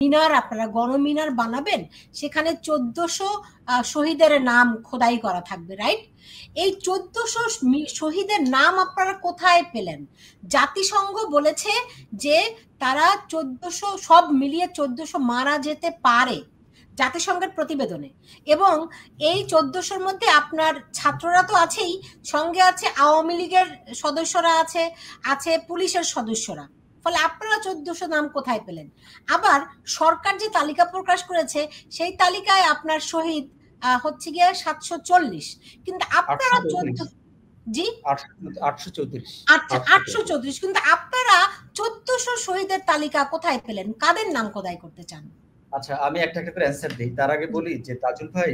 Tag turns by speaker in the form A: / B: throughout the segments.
A: মিনার আপনারা গণমিনার বানাবেন, সেখানে 1400 শহীদের নাম খোদাই করা থাকবে, রাইট? এই 1400 শহীদের নাম আপনারা কোথায় পেলেন? জাতিসংঘ বলেছে যে তারা 1400 সব মিলিয়ে 1400 মারা যেতে পারে জাতিসংঘের প্রতিবেদনে। এবং এই 1400-র মধ্যে আপনার ছাত্ররা তো আছেই, সঙ্গে আছে আওয়ামী লীগের সদস্যরা, আছে পুলিশের সদস্যরা। ফলে আপনারা 1400 নাম কোথায় পেলেন? আবার সরকার যে তালিকা প্রকাশ করেছে সেই তালিকায় আপনার শহীদ হচ্ছে গিয়ে 740, কিন্তু আপনারা 14, জি
B: 834,
A: আচ্ছা 834, কিন্তু আপনারা 1400 শহীদের তালিকা কোথায় পেলেন? কাদের নাম খোদাই করতে চান?
B: আচ্ছা, আমি একটা একটা করে অ্যান্সার দিই। তার আগে বলি যে তাজুল ভাই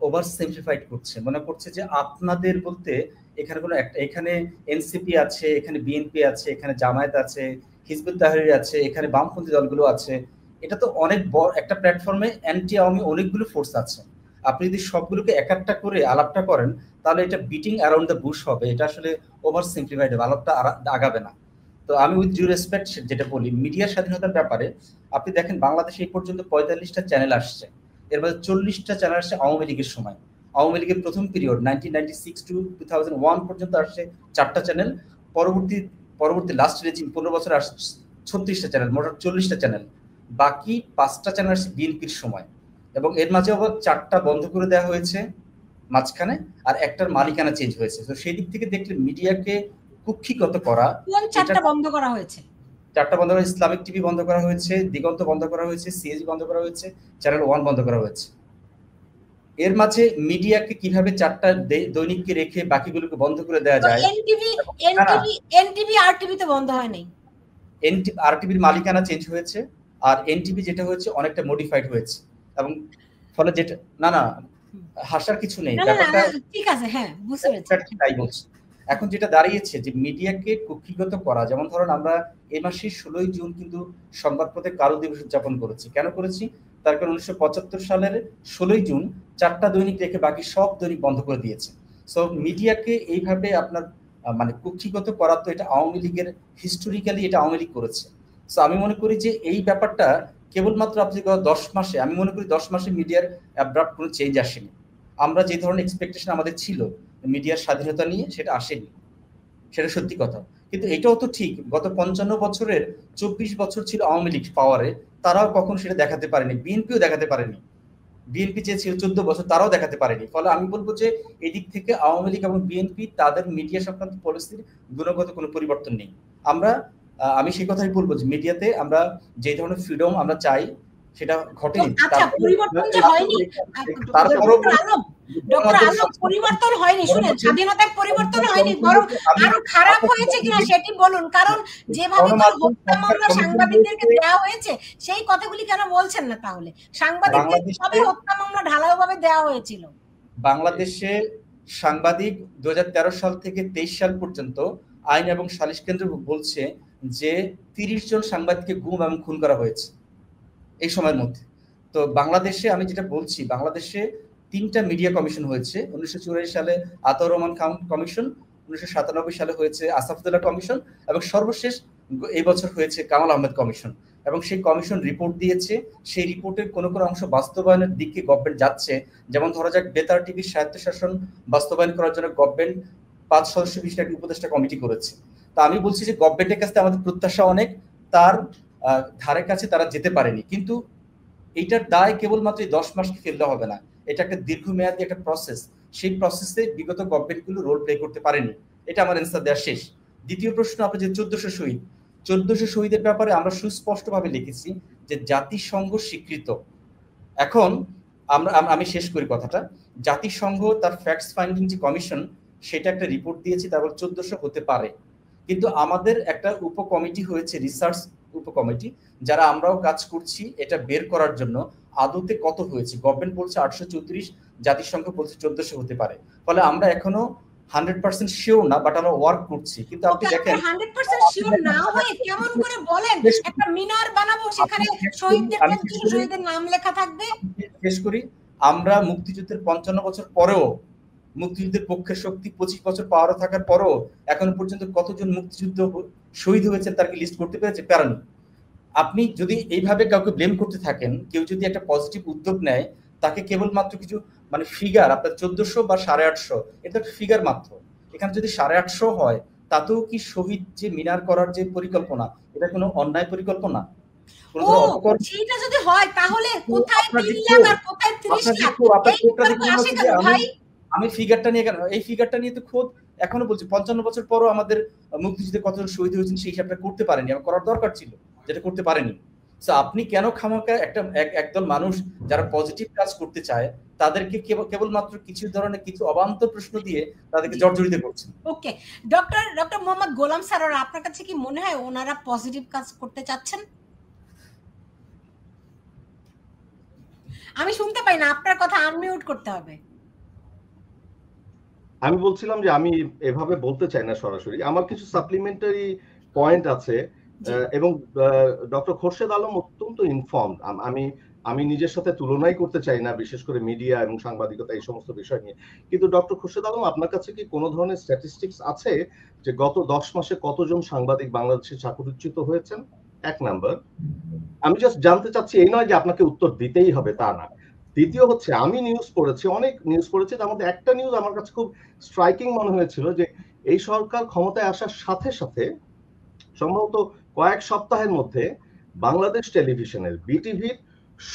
B: ওভার সিম্পলিফাইড করছে, মনে করছে যে আপনাদের বলতে এখানে কোনো একটা, এখানে এনসিপি আছে, এখানে বিএনপি আছে, এখানে জামায়াত আছে, হিজবুত তাহরির আছে, এখানে বামপন্থী দলগুলো আছে। এটা তো অনেক বড় একটা প্ল্যাটফর্মে অ্যান্টি আওয়ামী অনেকগুলো ফোর্স আছে। আপনি যদি সবগুলোকে এক একটা করে আলাপটা করেন তাহলে এটা বিটিং অ্যারাউন্ড দ্য বুশ হবে। এটা আসলে ওভার সিম্পলিফাইড হবে, আলাপটা আগাবে না। তো আমি উইথ ডিউ রেসপেক্ট যেটা বলি, মিডিয়ার স্বাধীনতার ব্যাপারে আপনি দেখেন বাংলাদেশে এই পর্যন্ত 45টা চ্যানেল আসছে, এর মধ্যে 40টা চ্যানেল আসছে আওয়ামী লীগের সময়। আওয়ামী লীগের প্রথম পিরিয়ড 1996 টু 2001 পর্যন্ত আসছে 4টা চ্যানেল। পরবর্তী লাস্ট রেজিম 15 বছর আসছে 36টা চ্যানেল, মোট 40টা চ্যানেল। বাকি 5টা চ্যানেল আসছে বিএনপির সময়, এবং এর মাঝে আবার 4টা বন্ধ করে দেওয়া হয়েছে মাঝখানে, আর একটার মালিকানা চেঞ্জ হয়েছে। তো সেই দিক থেকে দেখলে মিডিয়াকে কুক্ষিগত করা।
A: কোন 4টা বন্ধ করা হয়েছে?
B: 4টা বন্ধ করা, ইসলামিক টিভি বন্ধ করা হয়েছে, দিগন্ত বন্ধ করা হয়েছে, সিএজি বন্ধ করা হয়েছে, চ্যানেল 1 বন্ধ করা হয়েছে। এর মাঝে মিডিয়াকে কিভাবে 4টা দৈনিককে রেখে বাকিগুলোকে বন্ধ করে দেওয়া যায়?
A: এনটিভি আরটিভি তো বন্ধ হয় নাই।
B: আরটিভির মালিকানা চেঞ্জ হয়েছে, আর এনটিভি যেটা হয়েছে অনেকটা মডিফাইড হয়েছে, এবং ফলে যেটা না হাসার কিছু নেই, ব্যাপারটা
A: ঠিক আছে, হ্যাঁ বুঝতে পেরেছি।
B: তাই বলছি। এখন যেটা দাঁড়িয়েছে যে মিডিয়াকে কুক্ষিগত করা, যেমন ধরুন আমরা এই মাসের 16ই জুন কিন্তু সংবাদপত্রে কালো দিবস উদযাপন করেছি। কেন করেছি? তার কারণ 1975 সালের 16ই জুন 4টা দৈনিক রেখে বাকি সব দৈনিক বন্ধ করে দিয়েছে। সো মিডিয়াকে এইভাবে আপনার মানে কুক্ষিগত করা, তো এটা আওয়ামী লীগের হিস্টোরিক্যালি এটা আওয়ামী লীগ করেছে। সো আমি মনে করি যে এই ব্যাপারটা কেবলমাত্র আপনি 10 মাসে, আমি মনে করি 10 মাসে মিডিয়ার অ্যাব্রাপ্ট কোনো চেঞ্জ আসেনি। আমরা যে ধরনের এক্সপেকটেশন আমাদের ছিল মিডিয়ার স্বাধীনতা নিয়ে, সেটা আসেনি, সেটা সত্যি কথা। কিন্তু এটাও তো ঠিক, গত 55 বছরের 24 বছর ছিল আওয়ামী লীগ পাওয়ারে, তারাও কখন সেটা দেখাতে পারেনি, বিএনপিও দেখাতে পারেনি। বিএনপি যে ছিল 14 বছর, তারাও দেখাতে পারেনি। ফলে আমি বলবো যে এদিক থেকে আওয়ামী লীগ এবং বিএনপি তাদের মিডিয়া সংক্রান্ত পলিসির গুণগত কোনো পরিবর্তন নেই। আমি সেই কথাই বলবো যে মিডিয়াতে আমরা যে ধরনের ফ্রিডম আমরা চাই সেটা ঘটেনি।
A: আচ্ছা, পরিবর্তন যে হয়নি, তারপরও ডক্টর আলম পরিবর্তন হয়নি, শুনেন, স্বাধীনতার পরিবর্তন হয়নি, বরং আরো খারাপ হয়েছে কিনা সেটি বলুন। কারণ যেভাবে হত্যা মামলা সাংবাদিকদেরকে দেওয়া হয়েছে সেই কথাগুলি কেন বলছেন না? তাহলে সাংবাদিকদের কিভাবে হত্যা মামলা ঢালাওভাবে দেওয়া হয়েছিল?
B: বাংলাদেশে সাংবাদিক 2013 সাল থেকে 23 সাল পর্যন্ত আইন এবং সালিশ কেন্দ্র বলছে যে 30 জন সাংবাদিককে গুম এবং খুন করা হয়েছে এই সময়ের মধ্যে। তো বাংলাদেশে আমি যেটা বলছি, বাংলাদেশে 3টা মিডিয়া কমিশন হয়েছে। 1984 সালে আতাউর রহমান খান কমিশন, 1997 সালে হয়েছে আসাফুদ্দৌলা কমিশন, এবং সর্বশেষ এই বছর হয়েছে কামাল আহমেদ কমিশন। এবং সেই কমিশন রিপোর্ট দিয়েছে, সেই রিপোর্টের কোনো কোনো অংশ বাস্তবায়নের দিকে গভর্নমেন্ট যাচ্ছে। যেমন ধরা যাক বেতার টিভির স্বায়ত্তশাসন বাস্তবায়ন করার জন্য গভর্নমেন্ট 5 সদস্য বিশিষ্ট একটি উপদেষ্টা কমিটি করেছে। তা আমি বলছি যে গভর্নমেন্টের কাছে আমাদের প্রত্যাশা অনেক, তার ধারে কাছে তারা যেতে পারেনি। কিন্তু এইটার দায় কেবলমাত্র 10 মাসকে ফেললে হবে না, এটা একটা দীর্ঘমেয়াদী একটা প্রসেস। সেই প্রসেসে বিগত গভর্নমেন্টগুলো রোল প্লে করতে পারেনি। এটা আমার অ্যান্সার দেওয়া শেষ। দ্বিতীয় প্রশ্ন, আপনি যে 1400 শহীদের ব্যাপারে আমরা সুস্পষ্টভাবে লিখেছি যে জাতিসংঘ স্বীকৃত। এখন আমি শেষ করি কথাটা। জাতিসংঘ তার ফ্যাক্টস ফাইন্ডিং যে কমিশন, সেটা একটা রিপোর্ট দিয়েছে, তারপর 1400 হতে পারে। কিন্তু আমাদের একটা উপকমিটি হয়েছে, রিসার্চ উপকমিটি, যারা আমরাও কাজ করছি এটা বের করার জন্য আদতে কত হয়েছে। গভর্নমেন্ট বলছে 834, জাতিসংঘ বলছে 1400 হতে পারে। ফলে আমরা এখনো 100% শিওর না, বাট আমরা ওয়ার্ক করছি। কিন্তু আপনি দেখেন
A: 100% শিওর না হয়ে কেমন করে বলেন একটা মিনার বানাবো, সেখানে শহীদদের নাম লেখা থাকবে?
B: শেষ করি। আমরা মুক্তিযুদ্ধের 55 বছর পরেও, মুক্তিযুদ্ধের পক্ষের শক্তি 25 বছর পাওয়ারও থাকার পরেও এখন পর্যন্ত কতজন মুক্তিযুদ্ধ শহীদ হয়েছেন তার কি লিস্ট করতে পেরেছে? পারেনি। আপনি যদি এইভাবে কাউকে ব্লেম করতে থাকেন, কেউ যদি একটা পজিটিভ উদ্যোগ নেয়, তাকে কেবলমাত্র কিছু মানে ফিগার আপনার 1400 বা 850, এটা একটা ফিগার মাত্র। এখানে যদি 850 হয়, তাতেও কি শহীদ যে মিনার করার যে পরিকল্পনা, এটা কোনো অন্যায় পরিকল্পনা, কোনো
A: ও
B: ধরনের অপকর্ম?
A: সেটা যদি হয় তাহলে কোথায়
B: আপনার
A: 3
B: যে
A: লাখ
B: ক্ষোভ,
A: আর কোথায় 30
B: আপনার যে
A: লাখ
B: ক্ষোভ, আপনার
A: এই
B: ক্ষোভটা দেখে
A: বিতর্ক
B: মনে
A: আসে
B: হচ্ছে যে
A: কেন ভাই?
B: আমি ফিগারটা নিয়ে কেন, এই ফিগারটা নিয়ে তো খোদ এখনো বলছি 55 বছর পরও আমাদের মুক্তিযুদ্ধে কতজন শহীদ হয়েছেন সেই হিসাবটা করতে পারেনি, আমার করার দরকার ছিল, যেটা করতে পারেনি। তো আপনি কেন খামাকা একটা একদল মানুষ যারা পজিটিভ কাজ করতে চায় তাদেরকে কেবলমাত্র কিছু ধরনের কিছু অবান্তর প্রশ্ন দিয়ে তাদেরকে জর্জরিত করছেন?
A: ওকে, ডক্টর মোহাম্মদ গোলাম স্যার, আপনার কাছে কি মনে হয় ওনারা পজিটিভ কাজ করতে চাচ্ছেন? আমি শুনতে পাই না, আপনার কথা আনমিউট করতে হবে।
C: আমি বলছিলাম যে আমি এভাবে বলতে চাই না সরাসরি, আমার কিছু সাপ্লিমেন্টারি পয়েন্ট আছে এবং ডক্টর খোরশেদ আলম অত্যন্ত ইনফর্মড। আমি নিজের সাথে তুলনাই করতে চাই না, বিশেষ করে মিডিয়া এবং সাংবাদিকতা এই সমস্ত বিষয় নিয়ে। কিন্তু ডক্টর খোরশেদ আলম, আপনার কাছে কি কোনো ধরনের স্ট্যাটিস্টিক্স আছে যে গত 10 মাসে কতজন সাংবাদিক বাংলাদেশে চাকরিচ্যুত হয়েছেন? এক নাম্বার। আমি জাস্ট জানতে চাচ্ছি, এই নয় যে আপনাকে উত্তর দিতেই হবে তা না। দ্বিতীয় হচ্ছে, আমি নিউজ পড়েছি, অনেক নিউজ পড়েছি, তার মধ্যে একটা নিউজ আমার কাছে খুব স্ট্রাইকিং মনে হয়েছিল, যে এই সরকার ক্ষমতায় আসার সাথে সাথে সম্ভবত কয়েক সপ্তাহের মধ্যে বাংলাদেশ টেলিভিশনের বিটিভির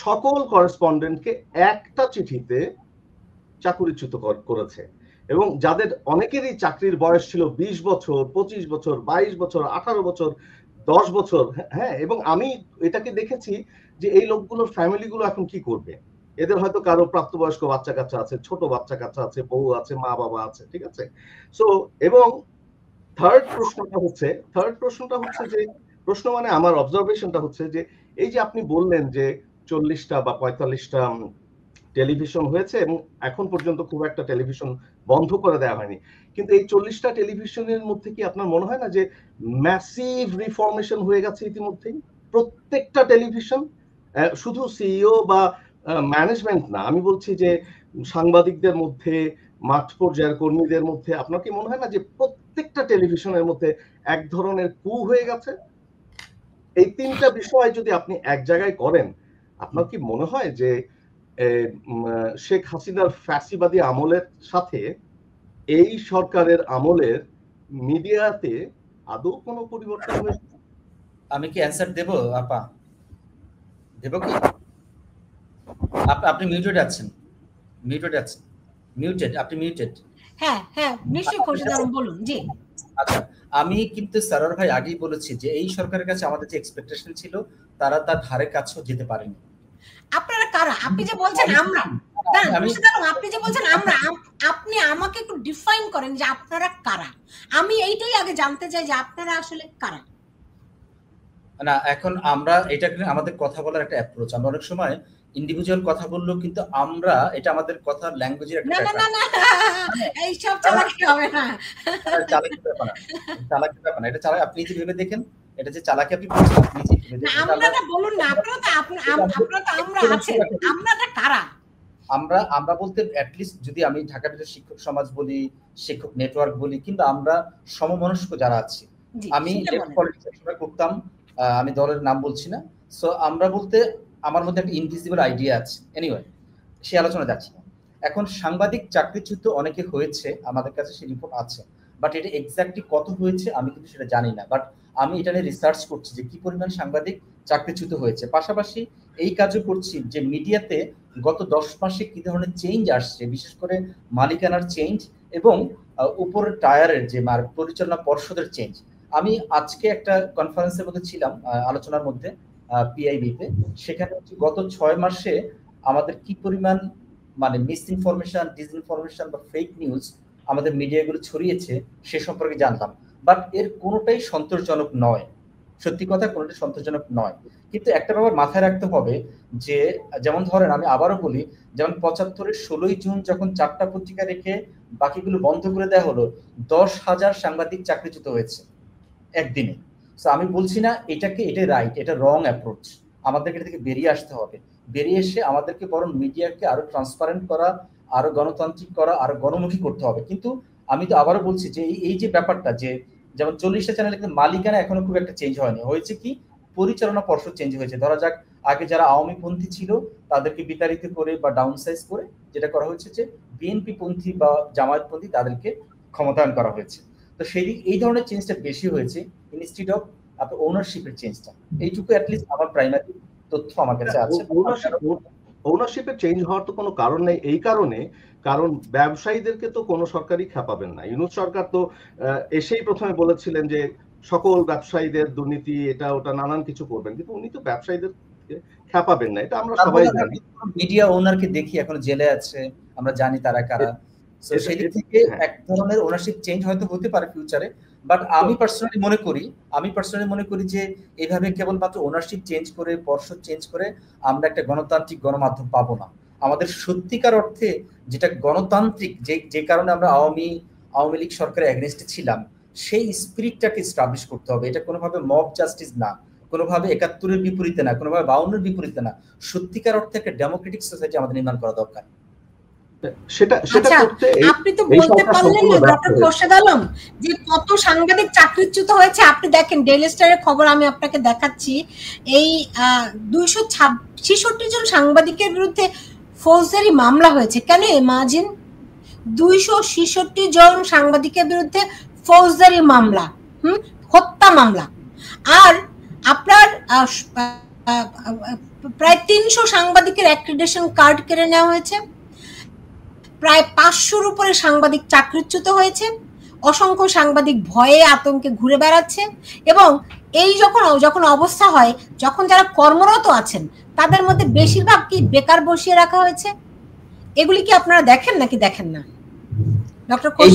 C: সকল করেসপন্ডেন্টকে একটা চিঠিতে চাকরিচ্যুত করেছে, এবং যাদের অনেকেরই চাকরির বয়স ছিল 20 বছর, 25 বছর, 22 বছর, 18 বছর, 10 বছর। হ্যাঁ, এবং আমি এটাকে দেখেছি যে এই লোকগুলোর ফ্যামিলিগুলো এখন কি করবে। এদের হয়তো কারো প্রাপ্তবয়স্ক বাচ্চা কাচ্চা আছে, ছোট বাচ্চা কাচ্চা আছে, বউ আছে, মা বাবা আছে, ঠিক আছে। সো এবং থার্ড প্রশ্নটা হচ্ছে যে, প্রশ্ন মানে আমার অবজারভেশনটা হচ্ছে যে, এই যে আপনি বললেন যে 40টা বা 45টা টেলিভিশন হয়েছে এবং এখন পর্যন্ত খুব একটা টেলিভিশন বন্ধ করে দেওয়া হয়নি, কিন্তু এই 40টা টেলিভিশনের মধ্যে কি আপনার মনে হয় না যে ম্যাসিভ রিফর্মেশন হয়ে গেছে ইতিমধ্যেই? প্রত্যেকটা টেলিভিশন, শুধু সিইও বা ম্যানেজমেন্ট না, আমি বলছি যে সাংবাদিকদের মধ্যে, মাঠ পর্যায়ের কর্মীদের মধ্যে, আপনার কি মনে হয় না যে প্রত্যেকটা টেলিভিশনের মধ্যে এক ধরনের কু হয়ে গেছে? এই তিনটা বিষয় যদি আপনি এক জায়গায় করেন, আপনার কি মনে হয় যে শেখ হাসিনার ফ্যাসিবাদী আমলের সাথে এই সরকারের আমলের মিডিয়াতে আদৌ কোনো পরিবর্তন হয়েছে?
B: আমি কি অ্যান্সার দেব আপা? দেব কি? আপনি মিউটেড আছেন, আপনি মিউটেড।
A: হ্যাঁ হ্যাঁ, নিশ্চয়ই খোরশেদ আলম বলুন। জি
B: আচ্ছা, আমি কিন্তু সারার ভাই আগেই বলেছি যে এই সরকারের কাছে আমাদের যে এক্সপেকটেশন ছিল, তারা তার ধারে কাছেও যেতে পারেনি।
A: আপনারা কারা? আপনি যে বলছেন আমরা, আপনি যে বলছেন আমরা, আপনি আমাকে একটু ডিফাইন করেন যে আপনারা কারা। আমি এইটাই আগে জানতে চাই যে আপনারা আসলে কারা।
B: না, এখন আমরা এটা আমাদের কথা বলার একটা অ্যাপ্রোচ, আমরা অনেক সময় ইন্ডিভিজুয়াল কথা বললেও কিন্তু আমরা, এটা আমাদের কথা ল্যাঙ্গুয়েজের একটা
A: না না না না, এই সব চালাকি হবে না।
B: চালাকি ব্যাপার না, চালাকি ব্যাপার না, এটা চালাকি আপনি যে ভেবে দেখেন, এটা যে চালাকি আপনি বলছেন, আপনি যে ভেবে দেখেন।
A: আপনারা বলুন না, আপনারা তো আমরা আছেন, আপনারা কারা?
B: আমরা বলতে অ্যাটলিস্ট যদি আমি ঢাকা বিশ্ববিদ্যালয়ের শিক্ষক সমাজ বলি, শিক্ষক নেটওয়ার্ক বলি, কিন্তু আমরা সমমনস্ক যারা আছি, আমি লেফট পলিটিক্স করতাম, আমি দলের নাম বলছি না। সো আমরা বলতে আমার মধ্যে একটা ইনভিজিবল আইডিয়া আছে, এনিওয়ে সে আলোচনা যাচ্ছি না। এখন সাংবাদিক চাকরিচ্যুত অনেকে হয়েছে, আমাদের কাছে সেই রিপোর্ট আছে, বাট এটা এক্স্যাক্টলি কত হয়েছে আমি কিন্তু সেটা জানি না। বাট আমি এটা নিয়ে রিসার্চ করছি যে কি পরিমাণ সাংবাদিক চাকরিচ্যুত হয়েছে। পাশাপাশি এই কাজও করছি যে মিডিয়াতে গত 10 মাসে কি ধরনের চেঞ্জ আসছে, বিশেষ করে মালিকানার চেঞ্জ এবং উপরের টায়ারের যে পরিচালনা পর্ষদের চেঞ্জ। আমি আজকে একটা কনফারেন্সের মধ্যে ছিলাম, আলোচনার মধ্যে পিআইবিতে, সেখানে গত 6 মাসে আমাদের কি পরিমাণ মানে মিস ইনফরমেশন, ডিসইনফরমেশন বা ফেক নিউজ আমাদের মিডিয়াগুলো ছড়িয়েছে সে সম্পর্কে জানলাম। বাট এর কোনোটাই সন্তোষজনক নয়, সত্যি কথা কোনোটাই সন্তোষজনক নয়। কিন্তু একটা ব্যাপার মাথায় রাখতে হবে যে, যেমন ধরেন আমি আবারও বলি, যেমন 75-এর 16ই জুন যখন 4টা পত্রিকা রেখে বাকিগুলো বন্ধ করে দেওয়া হলো, 10,000 সাংবাদিক চাকরিচ্যুত হয়েছে একদিনে। সো আমি বলছি না এটাই রাইট, এটা রং অ্যাপ্রোচ। আমাদেরকে এটা থেকে বেরিয়ে আসতে হবে, বেরিয়ে এসে আমাদেরকে বরং মিডিয়াকে আরো ট্রান্সপারেন্ট করা, আরো গণতান্ত্রিক করা, আরো গণমুখী করতে হবে। কিন্তু আমি তো আবারও বলছি যে এই যে ব্যাপারটা, যে যেমন 40টা চ্যানেল কিন্তু মালিকানা এখনো খুব একটা চেঞ্জ হয়নি, হয়েছে কি পরিচালনা পর্ষদ চেঞ্জ হয়েছে। ধরা যাক আগে যারা আওয়ামী পন্থী ছিল তাদেরকে বিতাড়িত করে বা ডাউন সাইজ করে যেটা করা হয়েছে যে বিএনপি পন্থী বা জামায়াত পন্থী তাদেরকে ক্ষমতায়ন করা হয়েছে। তো সেই এই ধরনের চেঞ্জটা বেশি হয়েছে ইনস্টিড অফ আপনার ওনারশিপের চেঞ্জটা। এইটুকু অ্যাটলিস্ট আমার প্রাইমারি তথ্য আমার কাছে আছে।
C: ওনারশিপের চেঞ্জ হওয়ার তো কোনো কারণ নেই, এই কারণে কারণ ব্যবসায়ীদেরকে তো কোনো সরকারই খেপাবেন না। ইউনূস সরকার তো এসেই প্রথমে বলেছিলেন যে সকল ব্যবসায়ীদের দুর্নীতি এটা ওটা নানান কিছু করবেন, কিন্তু উনি তো ব্যবসায়ীদের খেপাবেন না, এটা আমরা সবাই জানি।
B: মিডিয়া ওনারকে দেখি এখন জেলে আছে, আমরা জানি তারা কারা। তো সেই দিক থেকে এক ধরনের ওনারশিপ চেঞ্জ হয়তো হতে পারে ফিউচারে, বাট আমি পার্সোনালি মনে করি যে এইভাবে কেবলমাত্র ওনারশিপ চেঞ্জ করে পর্ষদ চেঞ্জ করে আমরা একটা গণতান্ত্রিক গণমাধ্যম পাবো না। আমাদের সত্যিকার অর্থে যেটা গণতান্ত্রিক, যে কারণে আমরা আওয়ামী লীগ সরকারের এগেনস্টে ছিলাম, সেই স্পিরিটটাকে এস্টাবলিশ করতে হবে। এটা কোনোভাবে মব জাস্টিস না, কোনোভাবে ৭১-এর বিপরীতে না, কোনোভাবে ৫২-এর বিপরীতে না। সত্যিকার অর্থে একটা ডেমোক্রেটিক সোসাইটি আমাদের নির্মাণ করা দরকার।
A: আপনি তো বলতে পারলেন না ডক্টর খোরশেদ আলম যে কত সাংবাদিক চাকরিচ্যুত হয়েছে। আপনি দেখেন ডেইলি স্টারের খবর আমি আপনাকে দেখাচ্ছি, এই ২৬৬ জন সাংবাদিকের বিরুদ্ধে ফৌজদারি মামলা হয়েছে। কেন ইমাজিন, ২৬৬ জন সাংবাদিকের বিরুদ্ধে ফৌজদারি মামলা, হত্যা মামলা। আর আপনার প্রায় ৩০০ সাংবাদিকের অ্যাক্রিডিটেশন কার্ড কেড়ে নেওয়া হয়েছে, প্রায় ৫০০-র উপরে সাংবাদিক চাকরিচ্যুত হয়েছে, অসংখ্য সাংবাদিক ভয়ে আতঙ্কে ঘুরে বেড়াচ্ছে। এবং এই যখন অবস্থা হয়, যখন যারা কর্মরত আছেন তাদের মধ্যে বেশিরভাগ কি বেকার বসিয়ে রাখা হয়েছে। এগুলি কি আপনারা দেখেন নাকি দেখেন না?
B: এই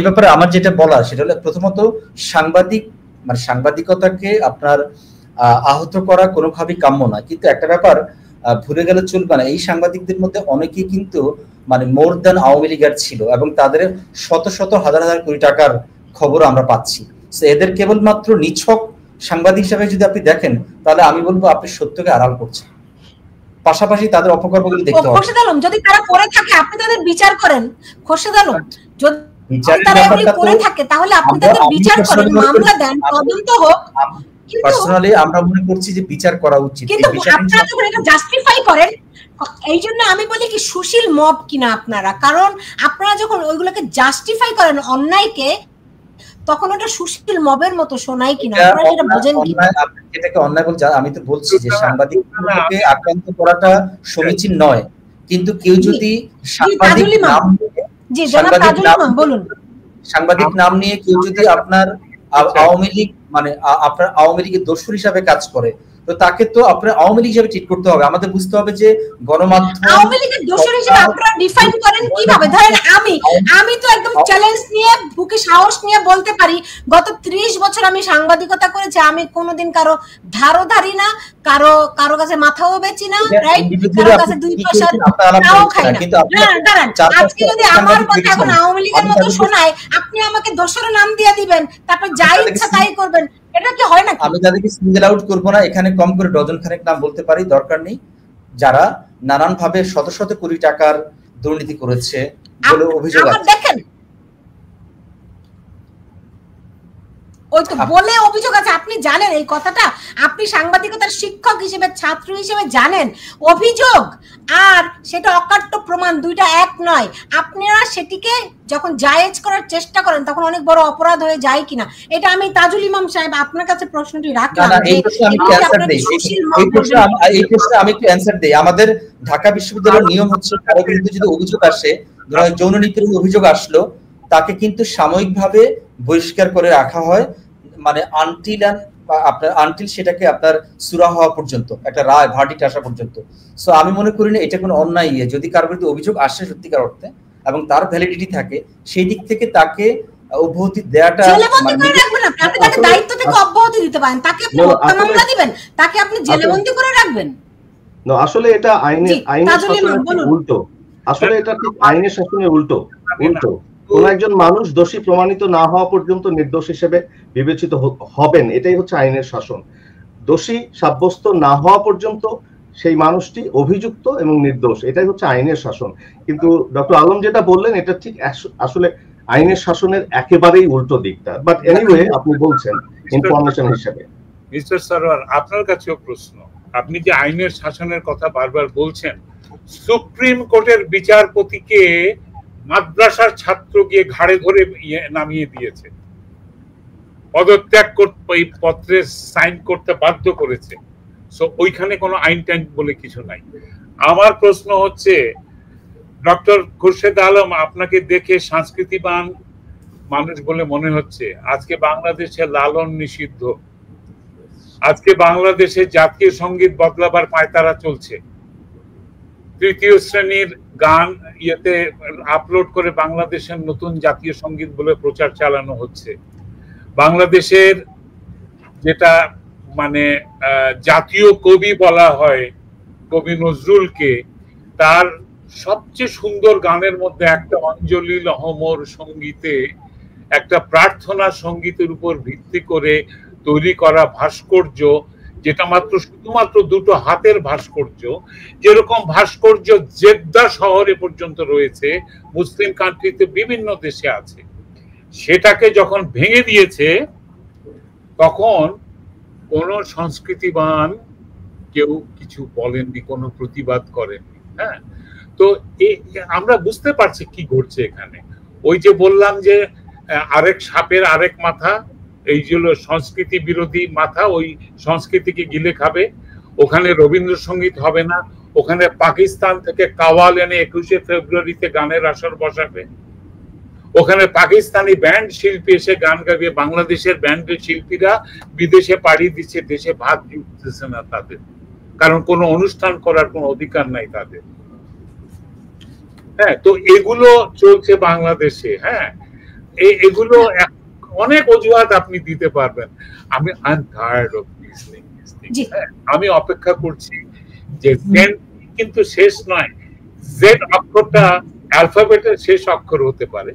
B: ব্যাপারে আমার যেটা বলা সেটা হলো, প্রথমত সাংবাদিকতাকে আপনার আহত করা কোনোভাবেই কাম্য না, কিন্তু একটা ব্যাপার ভুলে গেলে চলবে না, এই সাংবাদিকদের মধ্যে অনেকেই কিন্তু মোর দ্যান আওয়ামী লীগের ছিল এবং তাদের শত শত হাজার হাজার কোটি টাকার খবর আমরা পাচ্ছি। এদের কেবলমাত্র নিছক সাংবাদিক হিসাবে যদি আপনি দেখেন, তাহলে আমি বলবো আপনি সত্যকে আড়াল করছেন, পাশাপাশি তাদের অপকর্মগুলো দেখতে হবে।
A: খোরশেদ আলম, যদি তারা করে থাকে আপনি তাদের বিচার করেন। খোরশেদ আলম, যদি তারা এগুলি করে থাকে তাহলে আপনি তাদের বিচার করেন, মামলা দেন, তদন্ত হোক।
B: পার্সোনালি আমরা মনে করছি যে বিচার করা উচিত,
A: কিন্তু আপনারা যখন এটা জাস্টিফাই করেন, এই জন্য আমি বলি কি সুশীল মব কিনা আপনারা, কারণ আপনারা যখন ওইগুলোকে জাস্টিফাই করেন অন্যায়কে, তখন ওটা সুশীল মবের মতো শোনায় কিনা, আপনারা সেটা বোঝেন কি?
B: এটাকে অন্যায় বলছে। আমি তো বলছি যে সাংবাদিককে আক্রান্ত করাটা সমীচীন নয়, কিন্তু কেউ যদি সাংবাদিক নাম নিয়ে কেউ যদি আপনার আওয়ামী লীগ আপনার আওয়ামী লীগের দোসর হিসাবে কাজ করে, তো তাকে তো আপনার আওয়ামী লীগ হিসেবে ট্রিট করতে হবে। আমাদের বুঝতে হবে যে গণমাধ্যম
A: আওয়ামী লীগের দোসর হিসেবে আপনারা ডিফাইন করেন কিভাবে? ধরেন আমি তো একদম চ্যালেঞ্জ নিয়ে বুকে সাহস নিয়ে বলতে পারি, গত ৩০ বছর আমি সাংবাদিকতা করেছি, আমি কোনোদিন কারো ধারও ধারি না, কারো কাছে মাথাও বেচি না, রাইট? কারো কাছে ২ পয়সা তাও খাই না। দাঁড়ান, আজকে যদি আমার কথা এখন আওয়ামী লীগের মতো শোনায়, আপনি আমাকে দোসরের নাম দিয়ে দিবেন, তারপর যাই ইচ্ছা তাই করবেন, এটা কি হয় না?
B: আমি তাদেরকে সিঙ্গেল আউট করবো না, এখানে কম করে ডজন খানেক নাম বলতে পারি, দরকার নেই, যারা নানান ভাবে শত শত কোটি টাকার দুর্নীতি করেছে বলে অভিযোগ আছে।
A: দেখেন ওই তো বলে অভিযোগ আছে, আপনি জানেন এই কথাটা, আপনি সাংবাদিকতার শিক্ষক হিসেবে ছাত্র হিসেবে জানেন অভিযোগ আর সেটা অকাট্য প্রমাণ দুইটা এক নয়। আপনারা সেটিকে যখন জায়েজ করার চেষ্টা করেন তখন অনেক বড় অপরাধ হয়ে যায় কিনা, এটা আমি তাজুল ইমাম সাহেব আপনার কাছে প্রশ্নটি রাখলাম।
B: এই প্রশ্নে আমি একটু অ্যানসার দেই। আমাদের ঢাকা বিশ্ববিদ্যালয়ের নিয়ম হচ্ছে, কারো বিরুদ্ধে যদি অভিযোগ আসে, ধরো যৌন নিপীড়নের অভিযোগ আসলো, তাকে কিন্তু সাময়িকভাবে বহিষ্কার করে রাখা হয়, আনটিল সেটাকে আপনার সুরা হওয়া পর্যন্ত, একটা রায় ভার্ডিক্ট আসা পর্যন্ত। সো আমি মনে করি না এটা কোনো অন্যায়। যদি কারোর বিরুদ্ধে অভিযোগ আসে সত্যিকার অর্থে এবং তার ভ্যালিডিটি থাকে, সেই দিক থেকে তাকে অব্যাহতি দেওয়াটা,
A: আপনি তাকে দায়িত্ব থেকে অব্যাহতি দিতে পারেন, তাকে আপনি হত্যা মামলা দিবেন, তাকে আপনি জেলবন্দি করে রাখবেন
C: না। আসলে এটা আইনের শাসনের উল্টো, আসলে এটা ঠিক আইনের শাসনের উল্টো। কোন একজন মানুষ দোষী প্রমাণিত না হওয়া পর্যন্ত নির্দোষ হিসেবে বিবেচিত হবেন, এটাই হচ্ছে আইনের শাসন। দোষী সাব্যস্ত না হওয়া পর্যন্ত সেই মানুষটি অভিযুক্ত এবং নির্দোষ, এটাই হচ্ছে আইনের শাসন। কিন্তু ডক্টর আলম যেটা বললেন এটা ঠিক আসলে আইনের শাসনের একেবারেই উল্টো দিকটা। বাট এনিওয়ে আপনি বলছেন ইনফরমেশন হিসেবে।
D: মিস্টার সরোয়ার, আপনার কাছেও প্রশ্ন। আপনি যে আইনের শাসনের কথা বারবার বলছেন, সুপ্রিম কোর্টের বিচারপতিকে মাদ্রাসার ছাত্র গিয়ে ঘাড়ে ধরে নামিয়ে দিয়েছে, পদত্যাগ করতে, এই পত্রে সাইন করতে বাধ্য করেছে। সো ওইখানে কোনো আইন টাইন বলে কিছু নাই। আমার প্রশ্ন হচ্ছে, ডক্টর খুরশেদ আলম, আপনাকে দেখে সংস্কৃতিবান মানুষ বলে মনে হচ্ছে। আজকে বাংলাদেশে লালন নিষিদ্ধ, আজকে বাংলাদেশে জাতীয় সঙ্গীত বদলাবার পায়তারা চলছে। তৃতীয় শ্রেণীর গান ইয়েতে আপলোড করে বাংলাদেশের নতুন জাতীয় সঙ্গীত বলে প্রচার চালানো হচ্ছে। বাংলাদেশের যেটা মানে জাতীয় কবি বলা হয় কবি নজরুলকে, তার সবচেয়ে সুন্দর গানের মধ্যে একটা অঞ্জলি লহমর সঙ্গীতে, একটা প্রার্থনা সঙ্গীতের উপর ভিত্তি করে তৈরি করা ভাস্কর্য, যেটা শুধুমাত্র দুটো হাতের ভাস্কর্য, যেরকম ভাস্কর্য জেদ্দা শহরে পর্যন্ত রয়েছে, মুসলিম কান্ট্রিতে বিভিন্ন দেশে আছে, সেটাকে যখন ভেঙে দিয়েছে তখন কোন সংস্কৃতিবান কেউ কিছু বলেননি, কোনো প্রতিবাদ করেননি। হ্যাঁ, তো আমরা বুঝতে পারছি কি ঘটছে এখানে। ওই যে বললাম যে আরেক সাপের আরেক মাথা, এই যে সংস্কৃতি বিরোধী মাথা ওই সংস্কৃতিকে গিলে খাবে। ওখানে রবীন্দ্রসঙ্গীত হবে না, ওখানে পাকিস্তান থেকে কাওয়াল এনে 21শে ফেব্রুয়ারিতে গানের আসর বসাবে। ওখানে পাকিস্তানি ব্যান্ড শিল্পী এসে গান গাবে, বাংলাদেশের ব্যান্ডের শিল্পীরা বিদেশে পাড়ি দিচ্ছে, দেশে ভাত জুটতেছে না তাদের, কারণ কোনো অনুষ্ঠান করার কোনো অধিকার নাই তাদের। হ্যাঁ, তো এগুলো চলছে বাংলাদেশে। হ্যাঁ, এগুলো অনেক অজুহাত আপনি দিতে পারবেন। আমি অপেক্ষা করছি যে কিন্তু শেষ নয়, জেড অক্ষরটা অ্যালফাবেটের শেষ অক্ষর হতে পারে।